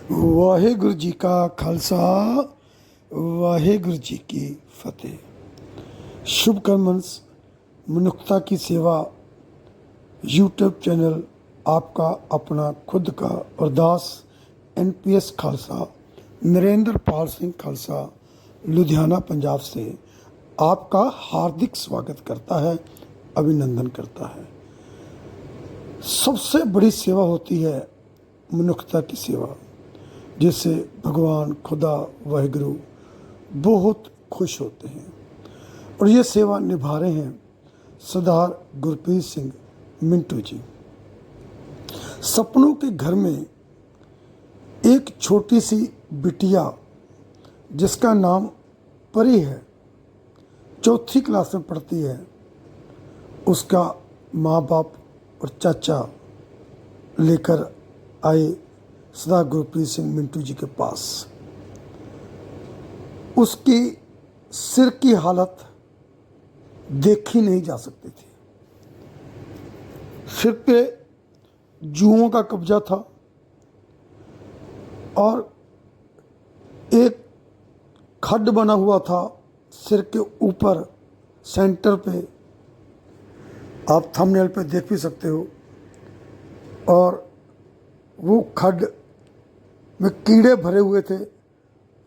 वाहेगुरु जी का खालसा वाहेगुरु जी की फतेह। शुभ कर्मंस मनुष्यता की सेवा यूट्यूब चैनल आपका अपना खुद का अरदास NPS खालसा नरेंद्र पाल सिंह खालसा लुधियाना पंजाब से आपका हार्दिक स्वागत करता है, अभिनंदन करता है। सबसे बड़ी सेवा होती है मनुष्यता की सेवा, जिससे भगवान खुदा वाहिगुरु बहुत खुश होते हैं। और ये सेवा निभा रहे हैं सरदार गुरप्रीत सिंह मिंटू जी। सपनों के घर में एक छोटी सी बिटिया जिसका नाम परी है, चौथी क्लास में पढ़ती है। उसका माँ बाप और चाचा लेकर आए सरदार गुरप्रीत सिंह मिंटू जी के पास। उसकी सिर की हालत देखी नहीं जा सकती थी। सिर पे जुओं का कब्जा था और एक खड्ड बना हुआ था सिर के ऊपर सेंटर पे, आप थंबनेल पे देख भी सकते हो। और वो खड्ड में कीड़े भरे हुए थे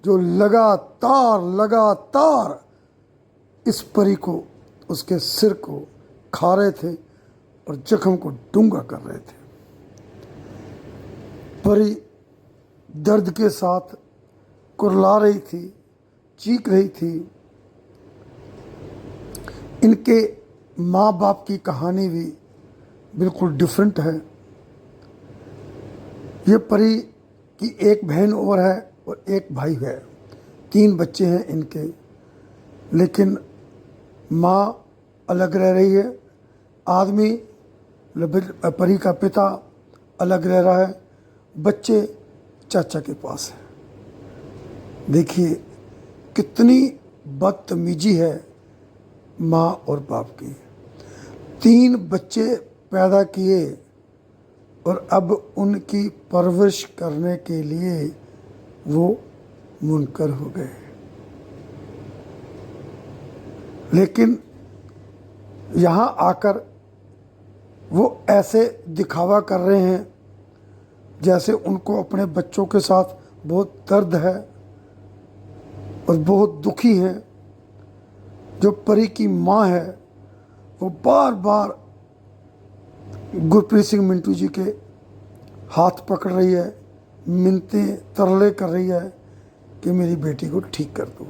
जो लगातार इस परी को, उसके सिर को खा रहे थे और जख्म को डूंगा कर रहे थे। परी दर्द के साथ कुरला रही थी, चीख रही थी। इनके माँ बाप की कहानी भी बिल्कुल डिफरेंट है। ये परी की एक बहन और है और एक भाई है। 3 बच्चे हैं इनके, लेकिन माँ अलग रह रही है, आदमी परी का पिता अलग रह रहा है, बच्चे चाचा के पास है। देखिए कितनी बदतमीजी है माँ और बाप की। 3 बच्चे पैदा किए और अब उनकी परवरिश करने के लिए वो मुनकर हो गए। लेकिन यहाँ आकर वो ऐसे दिखावा कर रहे हैं जैसे उनको अपने बच्चों के साथ बहुत दर्द है और बहुत दुखी हैं। जो परी की माँ है वो बार बार गुरप्रीत सिंह मिंटू जी के हाथ पकड़ रही है, मिन्नतें तरले कर रही है कि मेरी बेटी को ठीक कर दो।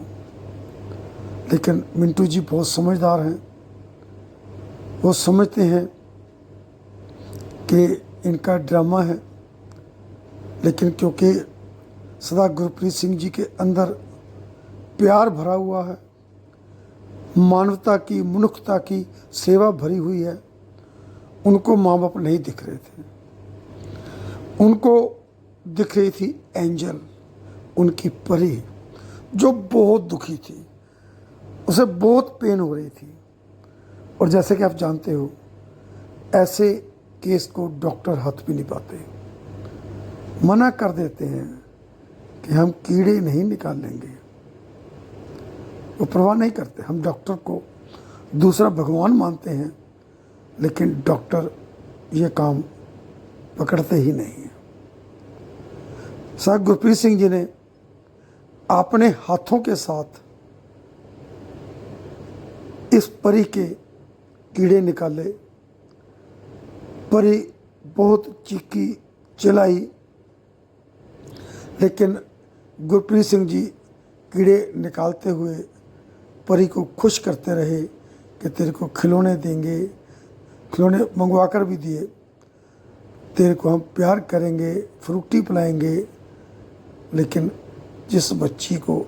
लेकिन मिंटू जी बहुत समझदार हैं। वो समझते हैं कि इनका ड्रामा है, लेकिन क्योंकि सरदार गुरप्रीत सिंह जी के अंदर प्यार भरा हुआ है, मानवता की, मनुष्यता की सेवा भरी हुई है, उनको माँ बाप नहीं दिख रहे थे। उनको दिख रही थी एंजल, उनकी परी, जो बहुत दुखी थी, उसे बहुत पेन हो रही थी। और जैसे कि आप जानते हो, ऐसे केस को डॉक्टर हाथ भी नहीं पाते, मना कर देते हैं कि हम कीड़े नहीं निकाल लेंगे। वो परवाह नहीं करते। हम डॉक्टर को दूसरा भगवान मानते हैं, लेकिन डॉक्टर ये काम पकड़ते ही नहीं हैं। सरदार गुरप्रीत सिंह जी ने अपने हाथों के साथ इस परी के कीड़े निकाले। परी बहुत चीखी चिल्लाई, लेकिन गुरप्रीत सिंह जी कीड़े निकालते हुए परी को खुश करते रहे कि तेरे को खिलौने देंगे। खिलौने मंगवा कर भी दिए, तेरे को हम प्यार करेंगे, फ्रूटी पिलाएंगे। लेकिन जिस बच्ची को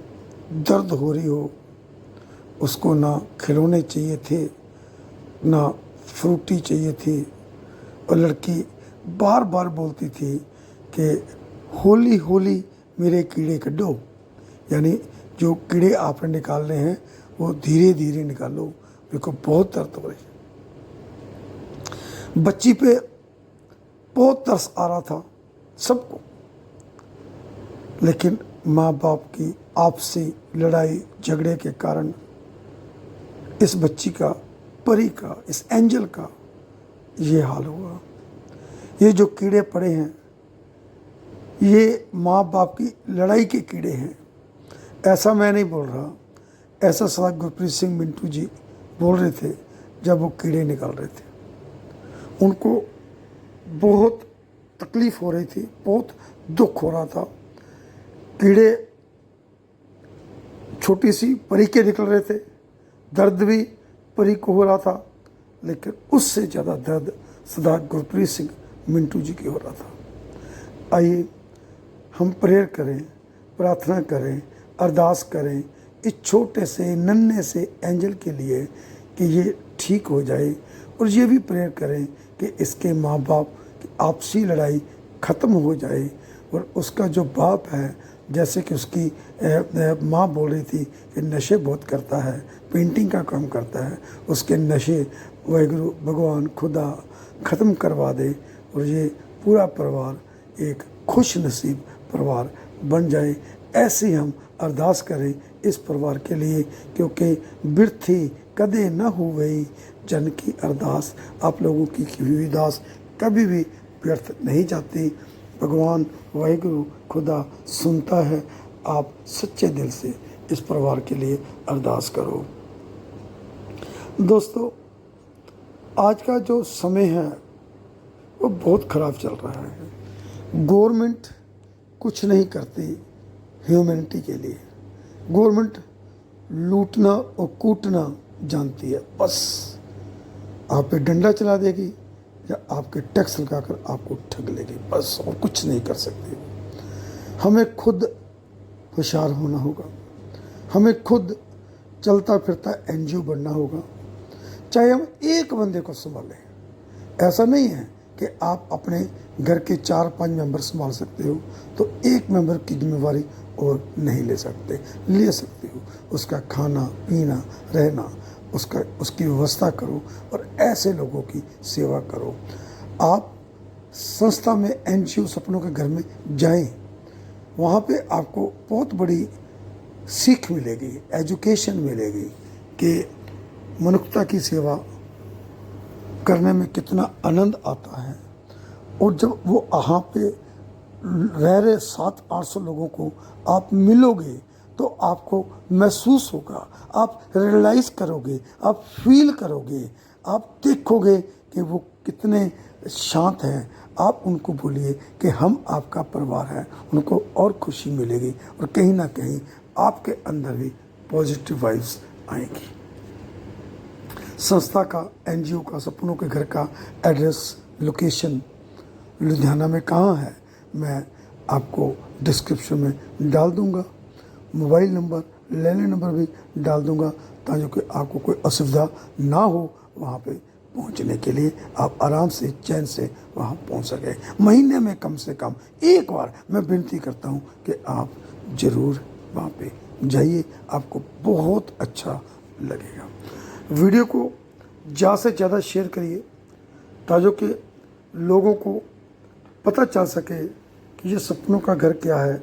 दर्द हो रही हो, उसको ना खिलौने चाहिए थे, ना फ्रूटी चाहिए थी। और लड़की बार बार बोलती थी कि होली होली मेरे कीड़े कड्डो, यानी जो कीड़े आपने निकालने हैं वो धीरे धीरे निकालो, मेरे को बहुत दर्द हो रही है। बच्ची पे बहुत तरस आ रहा था सबको। लेकिन माँ बाप की आपसी लड़ाई झगड़े के कारण इस बच्ची का, परी का, इस एंजल का ये हाल हुआ। ये जो कीड़े पड़े हैं ये माँ बाप की लड़ाई के कीड़े हैं। ऐसा मैं नहीं बोल रहा, ऐसा सदा गुरप्रीत सिंह मिंटू जी बोल रहे थे जब वो कीड़े निकाल रहे थे। उनको बहुत तकलीफ़ हो रही थी, बहुत दुख हो रहा था। कीड़े छोटी सी परी के निकल रहे थे, दर्द भी परी को हो रहा था, लेकिन उससे ज़्यादा दर्द सदा गुरप्रीत सिंह मिंटू जी की हो रहा था। आइए हम प्रेयर करें, प्रार्थना करें, अरदास करें इस छोटे से नन्हे से एंजल के लिए कि ये ठीक हो जाए, और ये भी प्रेयर करें कि इसके माँ बाप की आपसी लड़ाई ख़त्म हो जाए। और उसका जो बाप है, जैसे कि उसकी माँ बोल रही थी कि नशे बहुत करता है, पेंटिंग का काम करता है, उसके नशे वाहिगुरु भगवान खुदा ख़त्म करवा दे और ये पूरा परिवार एक खुश नसीब परिवार बन जाए। ऐसे ही हम अरदास करें इस परिवार के लिए, क्योंकि बिरथी कदे न हुई जन की अरदास। आप लोगों की हुई दास कभी भी व्यर्थ नहीं जाती। भगवान वाहिगुरु खुदा सुनता है। आप सच्चे दिल से इस परिवार के लिए अरदास करो। दोस्तों, आज का जो समय है वो बहुत ख़राब चल रहा है। गवर्नमेंट कुछ नहीं करती ह्यूमैनिटी के लिए। गवर्नमेंट लूटना और कूटना जानती है, बस आप पे डंडा चला देगी या आपके टैक्स लगाकर आपको ठग लेगी, बस, और कुछ नहीं कर सकती। हमें खुद होशियार होना होगा, हमें खुद चलता फिरता एनजीओ बनना होगा। चाहे हम एक बंदे को संभालें, ऐसा नहीं है कि आप अपने घर के 4-5 मेंबर संभाल सकते हो तो एक मेंबर की जिम्मेवारी और नहीं ले सकते हो। उसका खाना पीना रहना, उसकी व्यवस्था करो और ऐसे लोगों की सेवा करो। आप संस्था में एनजीओ सपनों के घर में जाएं, वहाँ पे आपको बहुत बड़ी सीख मिलेगी, एजुकेशन मिलेगी कि मनुष्यता की सेवा करने में कितना आनंद आता है। और जब वो वहाँ पे रह रहे 700-800 लोगों को आप मिलोगे तो आपको महसूस होगा, आप रियलाइज़ करोगे, आप फील करोगे, आप देखोगे कि वो कितने शांत हैं। आप उनको बोलिए कि हम आपका परिवार हैं, उनको और खुशी मिलेगी और कहीं ना कहीं आपके अंदर भी पॉजिटिव वाइब्स आएंगी। संस्था का, एनजीओ का, सपनों के घर का एड्रेस, लोकेशन लुधियाना में कहाँ है मैं आपको डिस्क्रिप्शन में डाल दूंगा। मोबाइल नंबर, लैंडलाइन नंबर भी डाल दूंगा ताकि आपको कोई असुविधा ना हो। वहाँ पे पहुँचने के लिए आप आराम से चैन से वहाँ पहुँच सकें। महीने में कम से कम एक बार मैं विनती करता हूँ कि आप ज़रूर वहाँ पे जाइए, आपको बहुत अच्छा लगेगा। वीडियो को ज़्यादा से ज़्यादा शेयर करिए ताकि लोगों को पता चल सके कि ये सपनों का घर क्या है,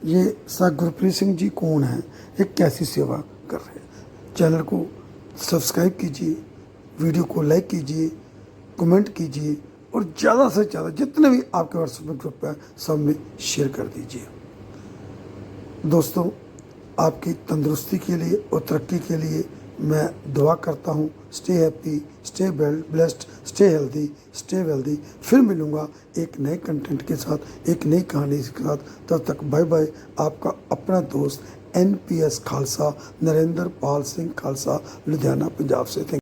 ये सर गुरप्रीत सिंह जी कौन हैं, ये कैसी सेवा कर रहे हैं। चैनल को सब्सक्राइब कीजिए, वीडियो को लाइक कीजिए, कमेंट कीजिए और ज़्यादा से ज़्यादा जितने भी आपके व्हाट्सएप ग्रुप है सब में शेयर कर दीजिए। दोस्तों, आपकी तंदुरुस्ती के लिए और तरक्की के लिए मैं दुआ करता हूँ। Stay happy, stay blessed, stay healthy, stay wealthy. फिर मिलूँगा एक नए कंटेंट के साथ, एक नई कहानी के साथ। तब तक बाय बाय। आपका अपना दोस्त NPS खालसा, नरेंद्र पाल सिंह खालसा, लुधियाना पंजाब से।